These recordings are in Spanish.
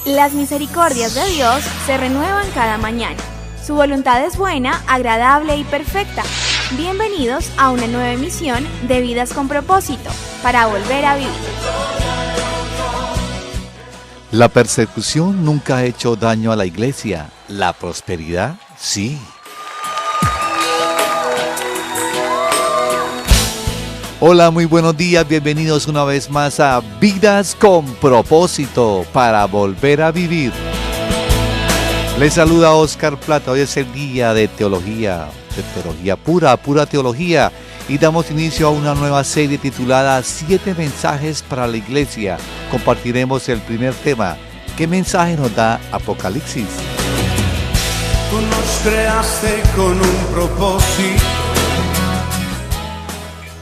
Las misericordias de Dios se renuevan cada mañana. Su voluntad es buena, agradable y perfecta. Bienvenidos a una nueva emisión de Vidas con Propósito, para volver a vivir. La persecución nunca ha hecho daño a la iglesia. La prosperidad, sí. Hola, muy buenos días, bienvenidos una vez más a Vidas con Propósito, para volver a vivir. Les saluda Oscar Plata. Hoy es el día de teología pura teología, y damos inicio a una nueva serie titulada 7 mensajes para la iglesia. Compartiremos el primer tema. ¿Qué mensaje nos da Apocalipsis? Tú nos creaste con un propósito.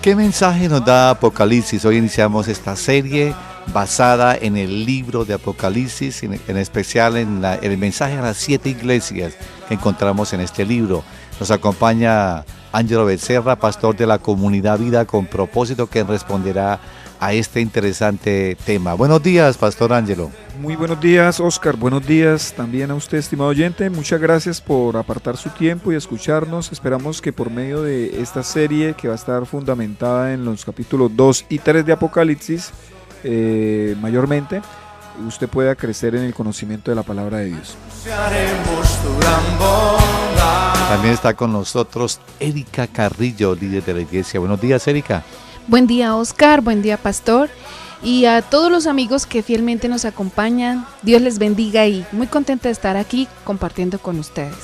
¿Qué mensaje nos da Apocalipsis? Hoy iniciamos esta serie basada en el libro de Apocalipsis, en especial en el mensaje a las 7 iglesias que encontramos en este libro. Nos acompaña Ángelo Becerra, pastor de la comunidad Vida con Propósito, quien responderá a este interesante tema. Buenos días, Pastor Ángelo. Muy buenos días, Oscar. Buenos días también a usted, estimado oyente. Muchas gracias por apartar su tiempo y escucharnos. Esperamos que por medio de esta serie, que va a estar fundamentada en los capítulos 2 y 3 de Apocalipsis, mayormente, usted pueda crecer en el conocimiento de la palabra de Dios. También está con nosotros Erika Carrillo, líder de la iglesia. Buenos días, Erika. Buen día, Oscar, buen día, pastor, y a todos los amigos que fielmente nos acompañan. Dios les bendiga y muy contenta de estar aquí compartiendo con ustedes.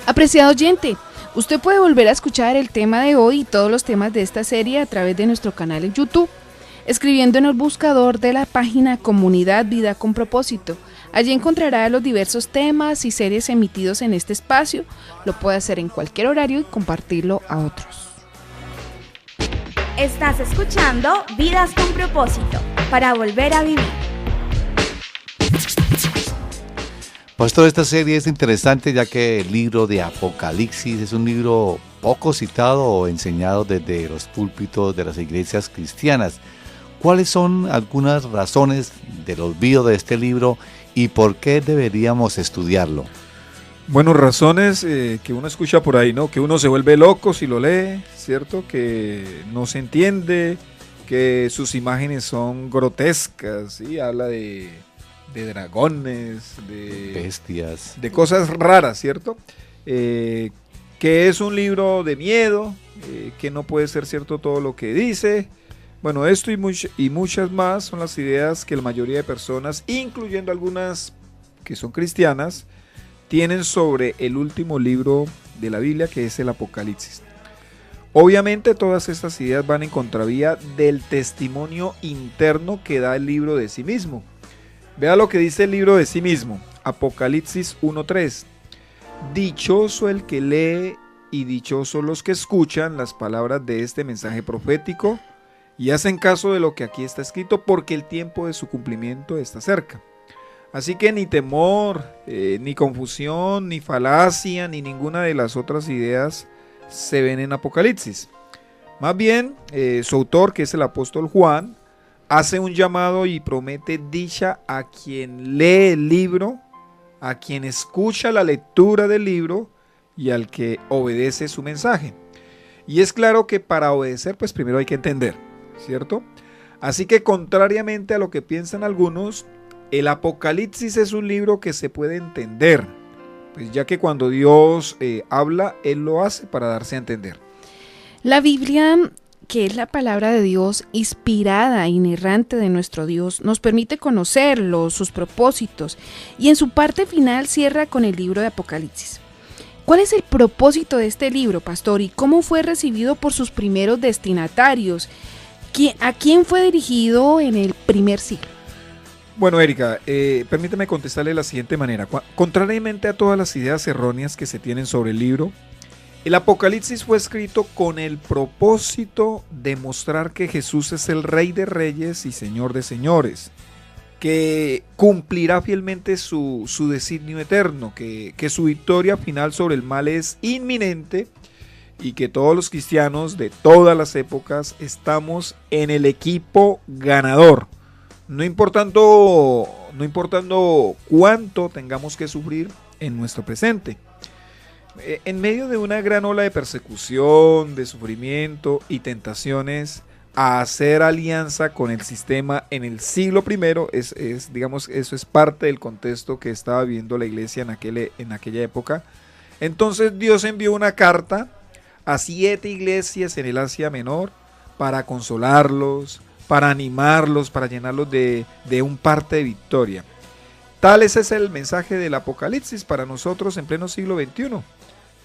Apreciado oyente, usted puede volver a escuchar el tema de hoy y todos los temas de esta serie a través de nuestro canal en YouTube, escribiendo en el buscador de la página Comunidad Vida con Propósito. Allí encontrará los diversos temas y series emitidos en este espacio. Lo puede hacer en cualquier horario y compartirlo a otros. Estás escuchando Vidas con Propósito, para volver a vivir. Pastor, esta serie es interesante ya que el libro de Apocalipsis es un libro poco citado o enseñado desde los púlpitos de las iglesias cristianas. ¿Cuáles son algunas razones del olvido de este libro y por qué deberíamos estudiarlo? Bueno, razones que uno escucha por ahí, ¿no? Que uno se vuelve loco si lo lee, ¿cierto? Que no se entiende, que sus imágenes son grotescas, ¿sí? Habla de dragones, de bestias, de cosas raras, ¿cierto? Que es un libro de miedo, que no puede ser cierto todo lo que dice. Bueno, esto y muchas más son las ideas que la mayoría de personas, incluyendo algunas que son cristianas, tienen sobre el último libro de la Biblia, que es el Apocalipsis. Obviamente todas estas ideas van en contravía del testimonio interno que da el libro de sí mismo. Vea lo que dice el libro de sí mismo, Apocalipsis 1:3. Dichoso el que lee y dichosos los que escuchan las palabras de este mensaje profético y hacen caso de lo que aquí está escrito, porque el tiempo de su cumplimiento está cerca. Así que ni temor, ni confusión, ni falacia, ni ninguna de las otras ideas se ven en Apocalipsis. Más bien, su autor, que es el apóstol Juan, hace un llamado y promete dicha a quien lee el libro, a quien escucha la lectura del libro y al que obedece su mensaje. Y es claro que para obedecer, pues primero hay que entender, ¿cierto? Así que contrariamente a lo que piensan algunos, el Apocalipsis es un libro que se puede entender, pues ya que cuando Dios habla, Él lo hace para darse a entender. La Biblia, que es la palabra de Dios inspirada e inerrante de nuestro Dios, nos permite conocerlo, sus propósitos, y en su parte final cierra con el libro de Apocalipsis. ¿Cuál es el propósito de este libro, pastor, y cómo fue recibido por sus primeros destinatarios? ¿A quién fue dirigido en el primer siglo? Bueno, Erika, permítame contestarle de la siguiente manera. Contrariamente a todas las ideas erróneas que se tienen sobre el libro, el Apocalipsis fue escrito con el propósito de mostrar que Jesús es el Rey de Reyes y Señor de Señores, que cumplirá fielmente su designio eterno, que su victoria final sobre el mal es inminente y que todos los cristianos de todas las épocas estamos en el equipo ganador. No importando cuánto tengamos que sufrir en nuestro presente. En medio de una gran ola de persecución, de sufrimiento y tentaciones, a hacer alianza con el sistema en el siglo I, digamos, eso es parte del contexto que estaba viviendo la iglesia en aquella época. Entonces Dios envió una carta a 7 iglesias en el Asia Menor para consolarlos, para animarlos, para llenarlos de un parte de victoria. Tal ese es el mensaje del Apocalipsis para nosotros en pleno siglo XXI.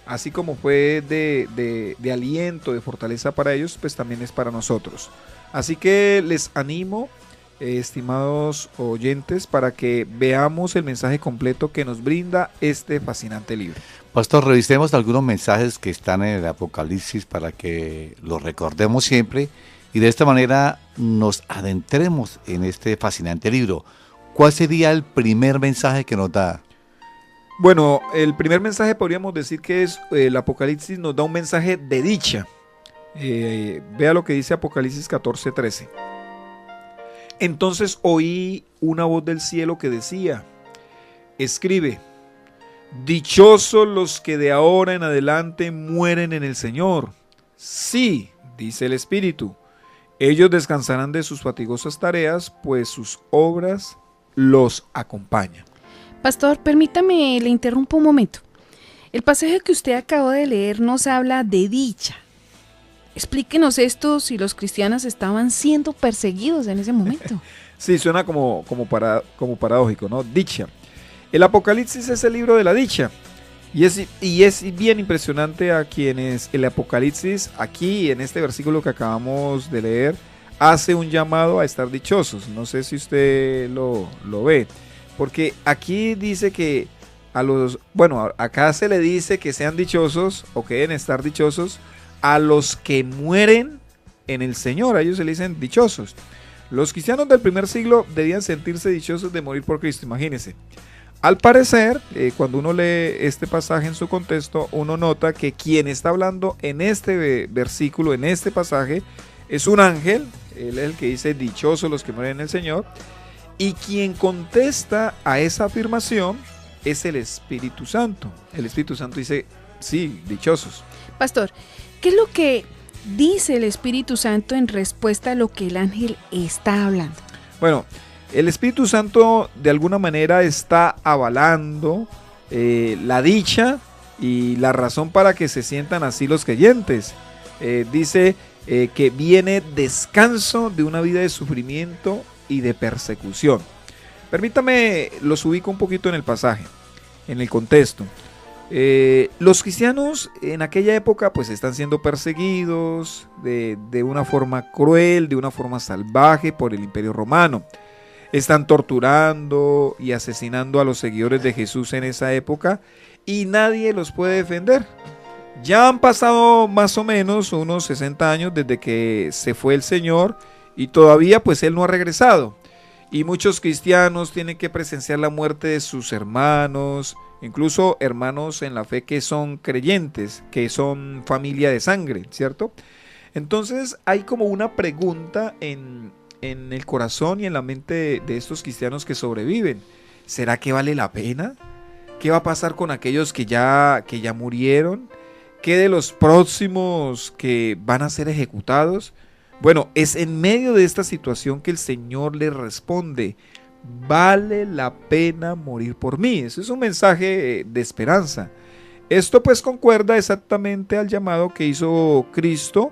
Así como fue de aliento, de fortaleza para ellos, pues también es para nosotros. Así que les animo, estimados oyentes, para que veamos el mensaje completo que nos brinda este fascinante libro. Pastor, revisemos algunos mensajes que están en el Apocalipsis para que los recordemos siempre y de esta manera nos adentremos en este fascinante libro. ¿Cuál sería el primer mensaje que nos da? Bueno, el primer mensaje podríamos decir que es el Apocalipsis nos da un mensaje de dicha. Vea lo que dice Apocalipsis 14:13. Entonces oí una voz del cielo que decía: escribe, dichosos los que de ahora en adelante mueren en el Señor. Sí, dice el Espíritu, ellos descansarán de sus fatigosas tareas, pues sus obras los acompañan. Pastor, permítame, le interrumpo un momento. El pasaje que usted acabó de leer nos habla de dicha. Explíquenos esto si los cristianos estaban siendo perseguidos en ese momento. Sí, suena como paradójico, ¿no? Dicha. El Apocalipsis es el libro de la dicha. Y es bien impresionante a quienes el Apocalipsis, aquí en este versículo que acabamos de leer, hace un llamado a estar dichosos. No sé si usted lo ve. Porque aquí dice que acá se le dice que sean dichosos o que deben estar dichosos a los que mueren en el Señor. A ellos se le dicen dichosos. Los cristianos del primer siglo debían sentirse dichosos de morir por Cristo, imagínense. Al parecer, cuando uno lee este pasaje en su contexto, uno nota que quien está hablando en este versículo, en este pasaje, es un ángel. Él es el que dice dichosos los que mueren en el Señor. Y quien contesta a esa afirmación es el Espíritu Santo. El Espíritu Santo dice, sí, dichosos. Pastor, ¿qué es lo que dice el Espíritu Santo en respuesta a lo que el ángel está hablando? Bueno, el Espíritu Santo de alguna manera está avalando la dicha y la razón para que se sientan así los creyentes. Dice que viene descanso de una vida de sufrimiento y de persecución. Permítame, los ubico un poquito en el pasaje, en el contexto. Los cristianos en aquella época pues están siendo perseguidos de una forma cruel, de una forma salvaje por el Imperio Romano. Están torturando y asesinando a los seguidores de Jesús en esa época y nadie los puede defender. Ya han pasado más o menos unos 60 años desde que se fue el Señor y todavía pues Él no ha regresado. Y muchos cristianos tienen que presenciar la muerte de sus hermanos, incluso hermanos en la fe que son creyentes, que son familia de sangre, ¿cierto? Entonces hay como una pregunta en el corazón y en la mente de estos cristianos que sobreviven. ¿Será que vale la pena? ¿Qué va a pasar con aquellos que ya murieron? ¿Qué de los próximos que van a ser ejecutados? Bueno, es en medio de esta situación que el Señor le responde, vale la pena morir por mí. Eso es un mensaje de esperanza. Esto pues concuerda exactamente al llamado que hizo Cristo,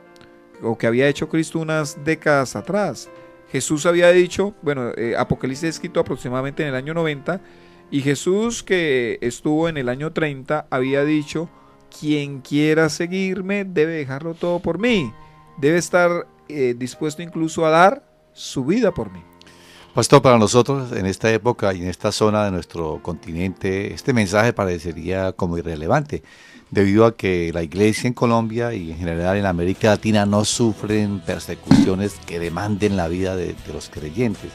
o que había hecho Cristo unas décadas atrás. Jesús había dicho, Apocalipsis escrito aproximadamente en el año 90, y Jesús, que estuvo en el año 30, había dicho, quien quiera seguirme debe dejarlo todo por mí, debe estar dispuesto incluso a dar su vida por mí. Pastor, para nosotros en esta época y en esta zona de nuestro continente, este mensaje parecería como irrelevante, debido a que la iglesia en Colombia y en general en América Latina no sufren persecuciones que demanden la vida de los creyentes.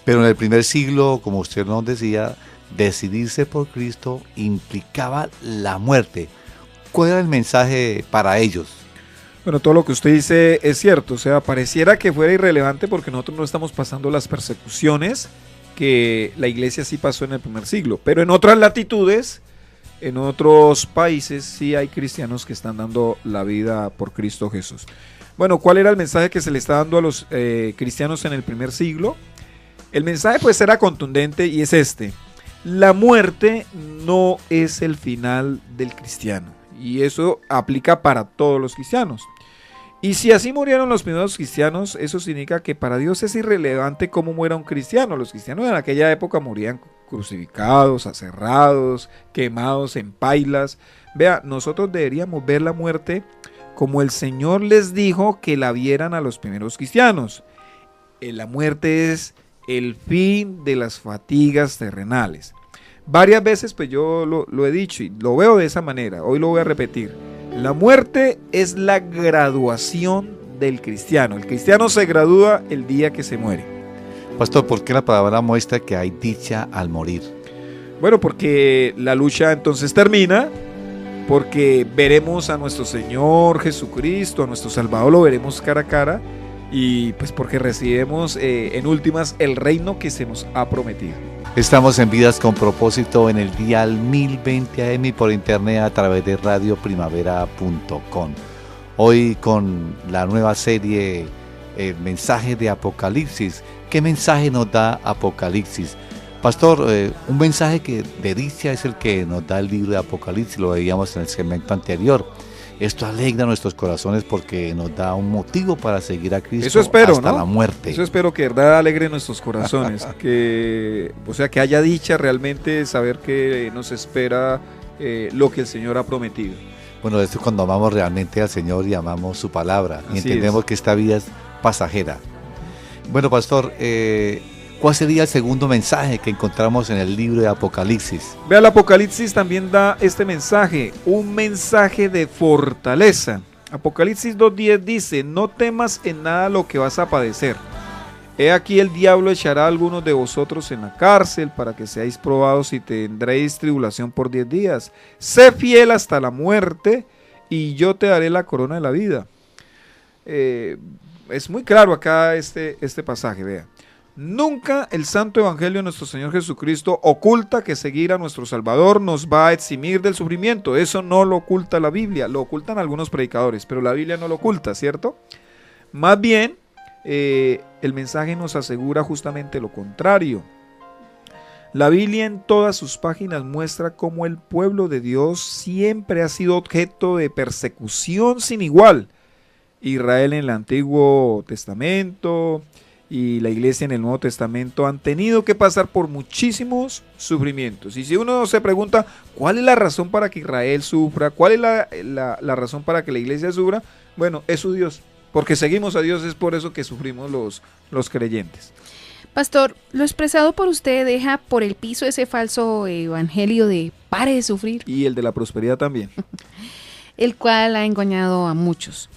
Pero en el primer siglo, como usted nos decía, decidirse por Cristo implicaba la muerte. ¿cuál era el mensaje para ellos? Bueno, todo lo que usted dice es cierto, o sea, pareciera que fuera irrelevante porque nosotros no estamos pasando las persecuciones que la iglesia sí pasó en el primer siglo, pero en otras latitudes, en otros países, sí hay cristianos que están dando la vida por Cristo Jesús. Bueno, ¿cuál era el mensaje que se le está dando a los cristianos en el primer siglo? El mensaje pues era contundente y es este: la muerte no es el final del cristiano, y eso aplica para todos los cristianos. Y si así murieron los primeros cristianos, eso significa que para Dios es irrelevante cómo muera un cristiano. Los cristianos en aquella época morían crucificados, aserrados, quemados en pailas. Vea, nosotros deberíamos ver la muerte como el Señor les dijo que la vieran a los primeros cristianos. La muerte es el fin de las fatigas terrenales. Varias veces pues yo lo he dicho y lo veo de esa manera, hoy lo voy a repetir. La muerte es la graduación del cristiano. El cristiano se gradúa el día que se muere. Pastor, ¿por qué la palabra muestra que hay dicha al morir? Bueno, porque la lucha entonces termina, porque veremos a nuestro Señor Jesucristo, a nuestro Salvador, lo veremos cara a cara, y pues porque recibimos en últimas el reino que se nos ha prometido. Estamos en Vidas con Propósito en el dial 1020 AM y por internet a través de radioprimavera.com. Hoy con la nueva serie Mensaje de Apocalipsis. ¿Qué mensaje nos da Apocalipsis? Pastor, un mensaje que de dicha es el que nos da el libro de Apocalipsis, lo veíamos en el segmento anterior. Esto alegra nuestros corazones porque nos da un motivo para seguir a Cristo. Eso espero, hasta ¿no? la muerte. Eso espero, que de verdad alegre nuestros corazones, que haya dicha realmente, saber que nos espera lo que el Señor ha prometido. Bueno, esto es cuando amamos realmente al Señor y amamos su palabra y Así entendemos es. que esta vida es pasajera. Bueno, pastor, ¿cuál sería el segundo mensaje que encontramos en el libro de Apocalipsis? Vea, el Apocalipsis también da este mensaje, un mensaje de fortaleza. Apocalipsis 2:10 dice: no temas en nada lo que vas a padecer. He aquí el diablo echará a algunos de vosotros en la cárcel para que seáis probados y tendréis tribulación por 10 días. Sé fiel hasta la muerte y yo te daré la corona de la vida. Es muy claro acá este pasaje, vea. Nunca el santo evangelio de nuestro Señor Jesucristo oculta que seguir a nuestro Salvador nos va a eximir del sufrimiento. Eso no lo oculta la Biblia, lo ocultan algunos predicadores, pero la Biblia no lo oculta, ¿cierto? Más bien, el mensaje nos asegura justamente lo contrario. La Biblia en todas sus páginas muestra cómo el pueblo de Dios siempre ha sido objeto de persecución sin igual. Israel en el Antiguo Testamento y la iglesia en el Nuevo Testamento han tenido que pasar por muchísimos sufrimientos. Y si uno se pregunta cuál es la razón para que Israel sufra, cuál es la razón para que la iglesia sufra, bueno, es su Dios. Porque seguimos a Dios, es por eso que sufrimos los creyentes. Pastor, lo expresado por usted deja por el piso ese falso evangelio de pare de sufrir, Y el de la prosperidad también. el cual ha engañado a muchos.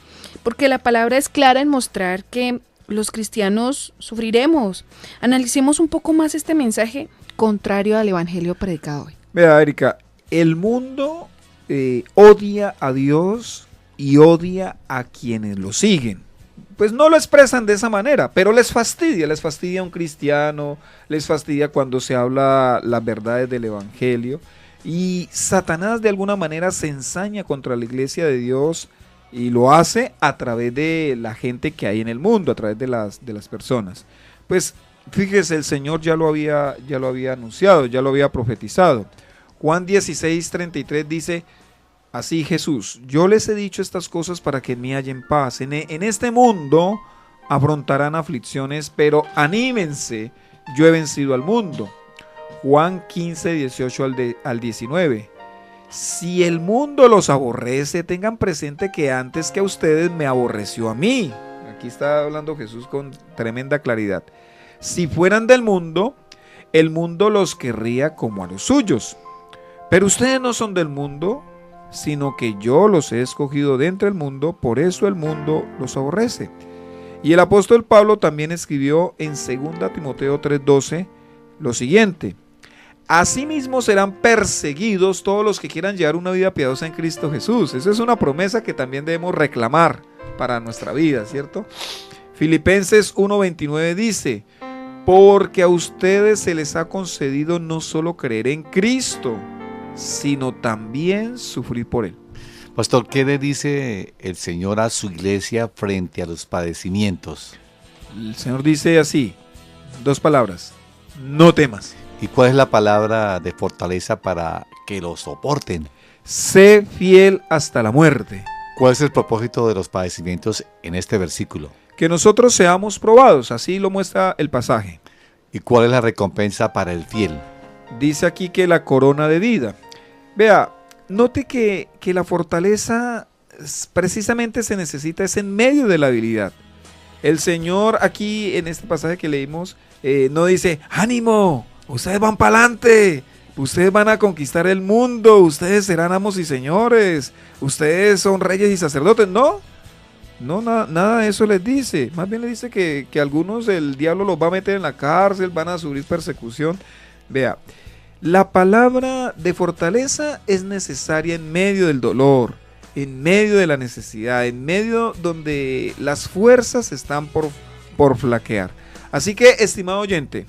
Porque la palabra es clara en mostrar que los cristianos sufriremos. Analicemos un poco más este mensaje contrario al evangelio predicado hoy. Vea, Erika, el mundo odia a Dios y odia a quienes lo siguen. Pues no lo expresan de esa manera, pero les fastidia a un cristiano, les fastidia cuando se habla las verdades del evangelio, y Satanás de alguna manera se ensaña contra la iglesia de Dios y lo hace a través de la gente que hay en el mundo, a través de las personas. Pues fíjese, el Señor ya lo había anunciado, ya lo había profetizado. Juan 16:33 dice: así Jesús, yo les he dicho estas cosas para que en mí hallen paz. En este mundo afrontarán aflicciones, pero anímense, yo he vencido al mundo. Juan 15:18 al 19. Si el mundo los aborrece, tengan presente que antes que a ustedes me aborreció a mí. Aquí está hablando Jesús con tremenda claridad. Si fueran del mundo, el mundo los querría como a los suyos. Pero ustedes no son del mundo, sino que yo los he escogido de entre el mundo, por eso el mundo los aborrece. Y el apóstol Pablo también escribió en 2 Timoteo 3:12 lo siguiente: Asimismo serán perseguidos todos los que quieran llevar una vida piadosa en Cristo Jesús. Esa es una promesa que también debemos reclamar para nuestra vida, ¿cierto? Filipenses 1:29 dice: porque a ustedes se les ha concedido no solo creer en Cristo, sino también sufrir por Él. Pastor, ¿qué le dice el Señor a su iglesia frente a los padecimientos? El Señor dice así, 2 palabras: no temas. ¿Y cuál es la palabra de fortaleza para que lo soporten? Sé fiel hasta la muerte. ¿Cuál es el propósito de los padecimientos en este versículo? Que nosotros seamos probados, así lo muestra el pasaje. ¿Y cuál es la recompensa para el fiel? Dice aquí que la corona de vida. Vea, note que la fortaleza precisamente se necesita es en medio de la habilidad. El Señor aquí en este pasaje que leímos no dice: ánimo, ustedes van para adelante, ustedes van a conquistar el mundo, ustedes serán amos y señores, ustedes son reyes y sacerdotes. No, nada de eso les dice. Más bien les dice que algunos el diablo los va a meter en la cárcel, van a sufrir persecución. Vea, la palabra de fortaleza es necesaria en medio del dolor, en medio de la necesidad, en medio donde las fuerzas están por flaquear. Así que, estimado oyente,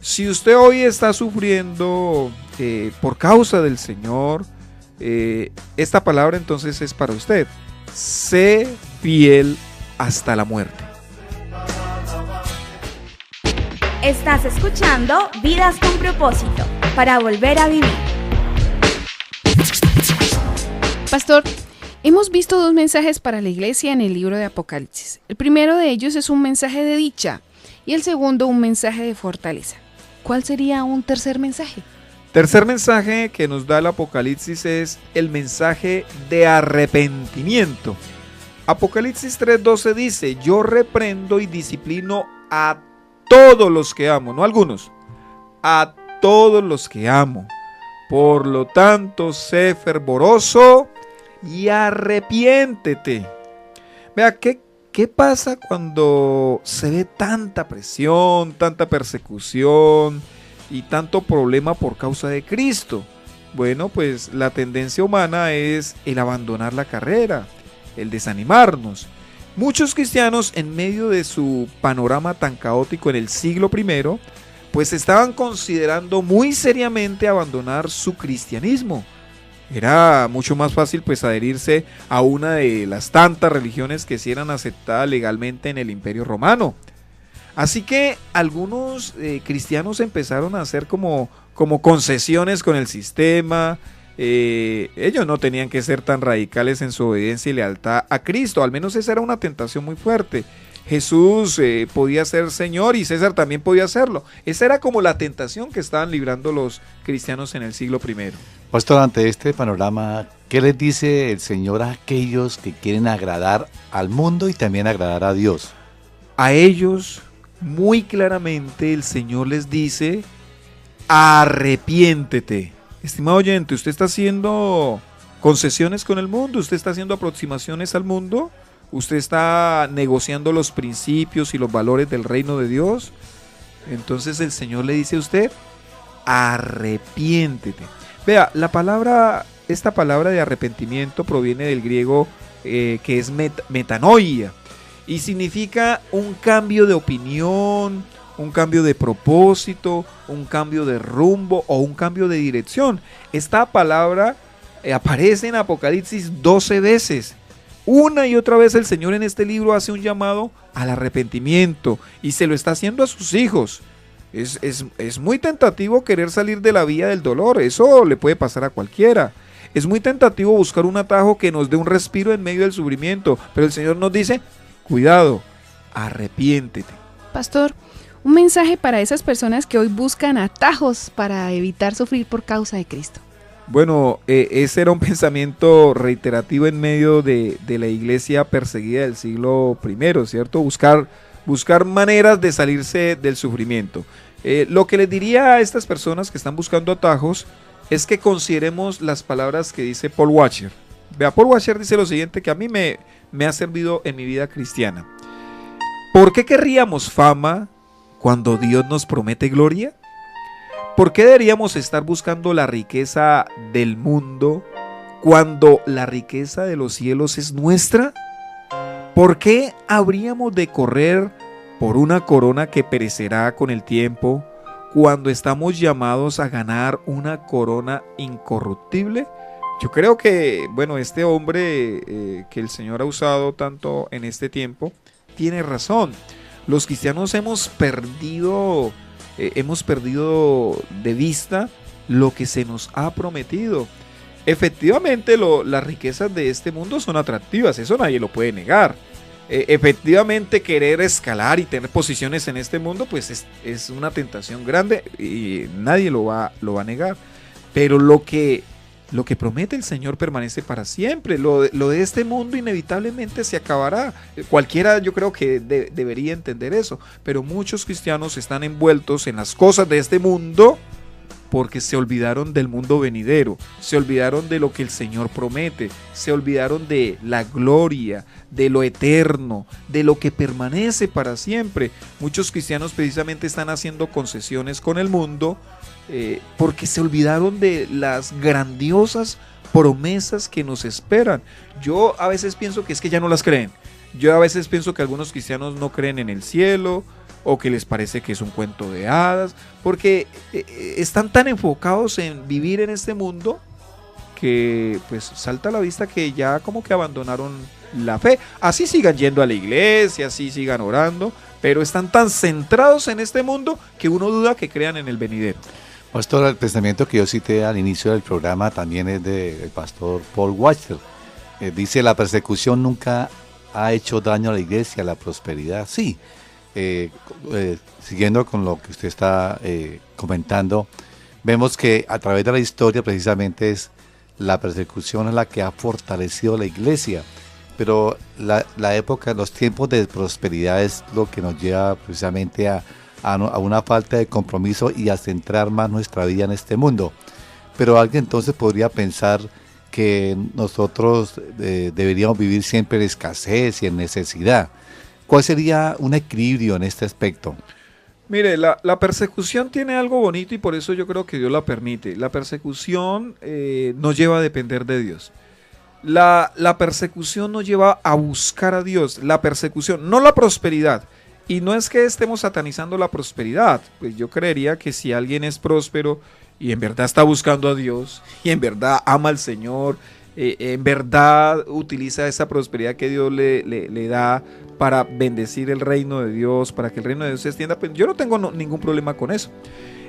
si usted hoy está sufriendo por causa del Señor, esta palabra entonces es para usted. Sé fiel hasta la muerte. Estás escuchando Vidas con Propósito, para volver a vivir. Pastor, hemos visto 2 mensajes para la iglesia en el libro de Apocalipsis. El primero de ellos es un mensaje de dicha y el segundo un mensaje de fortaleza. ¿Cuál sería un tercer mensaje? Tercer mensaje que nos da el Apocalipsis es el mensaje de arrepentimiento. Apocalipsis 3:12 dice: yo reprendo y disciplino a todos los que amo, no a algunos, a todos los que amo. Por lo tanto, sé fervoroso y arrepiéntete. Vea, ¿qué pasa cuando se ve tanta presión, tanta persecución y tanto problema por causa de Cristo? Bueno, pues la tendencia humana es el abandonar la carrera, el desanimarnos. Muchos cristianos, en medio de su panorama tan caótico en el siglo I, pues estaban considerando muy seriamente abandonar su cristianismo. Era mucho más fácil pues adherirse a una de las tantas religiones que sí eran aceptadas legalmente en el Imperio Romano. Así que algunos cristianos empezaron a hacer como concesiones con el sistema. Ellos no tenían que ser tan radicales en su obediencia y lealtad a Cristo. Al menos esa era una tentación muy fuerte. Jesús podía ser Señor y César también podía serlo. Esa era como la tentación que estaban librando los cristianos en el siglo I. Pastor, ante este panorama, ¿qué les dice el Señor a aquellos que quieren agradar al mundo y también agradar a Dios? A ellos, muy claramente, el Señor les dice: arrepiéntete. Estimado oyente, ¿usted está haciendo concesiones con el mundo? ¿Usted está haciendo aproximaciones al mundo? ¿Usted está negociando los principios y los valores del reino de Dios? Entonces el Señor le dice a usted: arrepiéntete. Vea, esta palabra de arrepentimiento proviene del griego que es metanoia y significa un cambio de opinión, un cambio de propósito, un cambio de rumbo o un cambio de dirección. Esta palabra aparece en Apocalipsis 12 veces. Una y otra vez el Señor en este libro hace un llamado al arrepentimiento y se lo está haciendo a sus hijos. Es muy tentativo querer salir de la vía del dolor, eso le puede pasar a cualquiera. Es muy tentativo buscar un atajo que nos dé un respiro en medio del sufrimiento, pero el Señor nos dice: cuidado, arrepiéntete. Pastor, un mensaje para esas personas que hoy buscan atajos para evitar sufrir por causa de Cristo. Bueno, ese era un pensamiento reiterativo en medio de la iglesia perseguida del siglo I, ¿cierto? Buscar maneras de salirse del sufrimiento. Lo que les diría a estas personas que están buscando atajos es que consideremos las palabras que dice Paul Washer. Vea, Paul Washer dice lo siguiente, que a mí me ha servido en mi vida cristiana. ¿Por qué querríamos fama cuando Dios nos promete gloria? ¿Por qué deberíamos estar buscando la riqueza del mundo cuando la riqueza de los cielos es nuestra? ¿Por qué habríamos de correr por una corona que perecerá con el tiempo cuando estamos llamados a ganar una corona incorruptible? Yo creo que, bueno, este hombre que el Señor ha usado tanto en este tiempo tiene razón. Los cristianos hemos perdido de vista lo que se nos ha prometido. Efectivamente, las riquezas de este mundo son atractivas, eso nadie lo puede negar. Efectivamente, querer escalar y tener posiciones en este mundo, pues es una tentación grande y nadie lo va a negar. Pero lo que promete el Señor permanece para siempre. Lo de este mundo inevitablemente se acabará. Cualquiera, yo creo que debería entender eso. Pero muchos cristianos están envueltos en las cosas de este mundo porque se olvidaron del mundo venidero, se olvidaron de lo que el Señor promete, se olvidaron de la gloria, de lo eterno, de lo que permanece para siempre. Muchos cristianos precisamente están haciendo concesiones con el mundo porque se olvidaron de las grandiosas promesas que nos esperan. Yo a veces pienso que es que ya no las creen. Yo a veces pienso que algunos cristianos no creen en el cielo, o que les parece que es un cuento de hadas, porque están tan enfocados en vivir en este mundo que pues salta a la vista que ya como que abandonaron la fe. Así sigan yendo a la iglesia, así sigan orando, pero están tan centrados en este mundo que uno duda que crean en el venidero. Pastor, el pensamiento que yo cité al inicio del programa también es del pastor Paul Washer. Dice: la persecución nunca ha hecho daño a la iglesia, a la prosperidad. Sí. Siguiendo con lo que usted está comentando, vemos que a través de la historia precisamente es la persecución la que ha fortalecido la iglesia, pero la época, los tiempos de prosperidad es lo que nos lleva precisamente a una falta de compromiso y a centrar más nuestra vida en este mundo. Pero alguien entonces podría pensar que nosotros deberíamos vivir siempre en escasez y en necesidad. ¿Cuál sería un equilibrio en este aspecto? Mire, la persecución tiene algo bonito y por eso yo creo que Dios la permite. La persecución nos lleva a depender de Dios. La persecución nos lleva a buscar a Dios. La persecución, no la prosperidad. Y no es que estemos satanizando la prosperidad. Pues yo creería que si alguien es próspero y en verdad está buscando a Dios y en verdad ama al Señor, en verdad utiliza esa prosperidad que Dios le da para bendecir el reino de Dios, para que el reino de Dios se extienda, pues yo no tengo ningún problema con eso.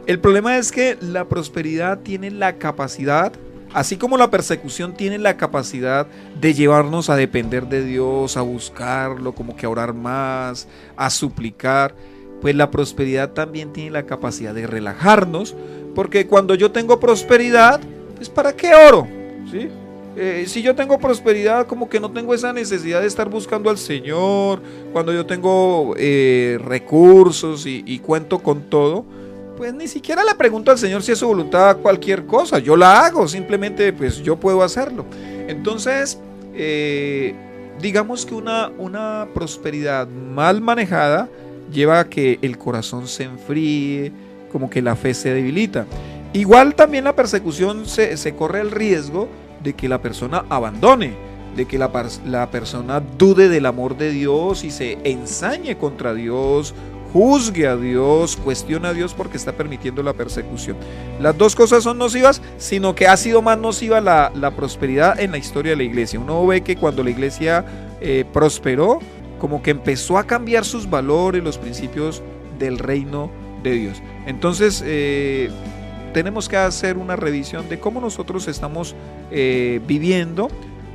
El problema es que la prosperidad tiene la capacidad, así como la persecución tiene la capacidad de llevarnos a depender de Dios, a buscarlo, como que a orar más, a suplicar, pues la prosperidad también tiene la capacidad de relajarnos, porque cuando yo tengo prosperidad, pues ¿para qué oro? ¿Sí? Si yo tengo prosperidad, como que no tengo esa necesidad de estar buscando al Señor. Cuando yo tengo recursos y cuento con todo, pues ni siquiera le pregunto al Señor si es su voluntad cualquier cosa. Yo la hago, simplemente pues yo puedo hacerlo. Entonces, digamos que una prosperidad mal manejada lleva a que el corazón se enfríe, como que la fe se debilita. Igual también la persecución se corre el riesgo de que la persona abandone, de que la persona dude del amor de Dios y se ensañe contra Dios, juzgue a Dios, cuestione a Dios porque está permitiendo la persecución. Las dos cosas son nocivas, sino que ha sido más nociva la prosperidad en la historia de la iglesia. Uno ve que cuando la iglesia prosperó, como que empezó a cambiar sus valores, los principios del reino de Dios. Entonces, tenemos que hacer una revisión de cómo nosotros estamos viviendo,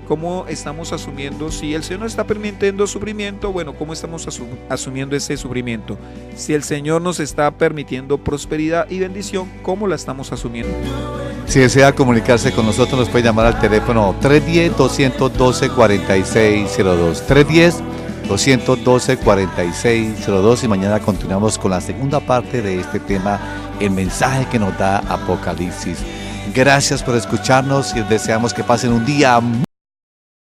cómo estamos asumiendo. Si el Señor nos está permitiendo sufrimiento, bueno, cómo estamos asumiendo ese sufrimiento. Si el Señor nos está permitiendo prosperidad y bendición, cómo la estamos asumiendo. Si desea comunicarse con nosotros, nos puede llamar al teléfono 310-212-4602, 310-212-4602, y mañana continuamos con la segunda parte de este tema, el mensaje que nos da Apocalipsis. Gracias por escucharnos y deseamos que pasen un día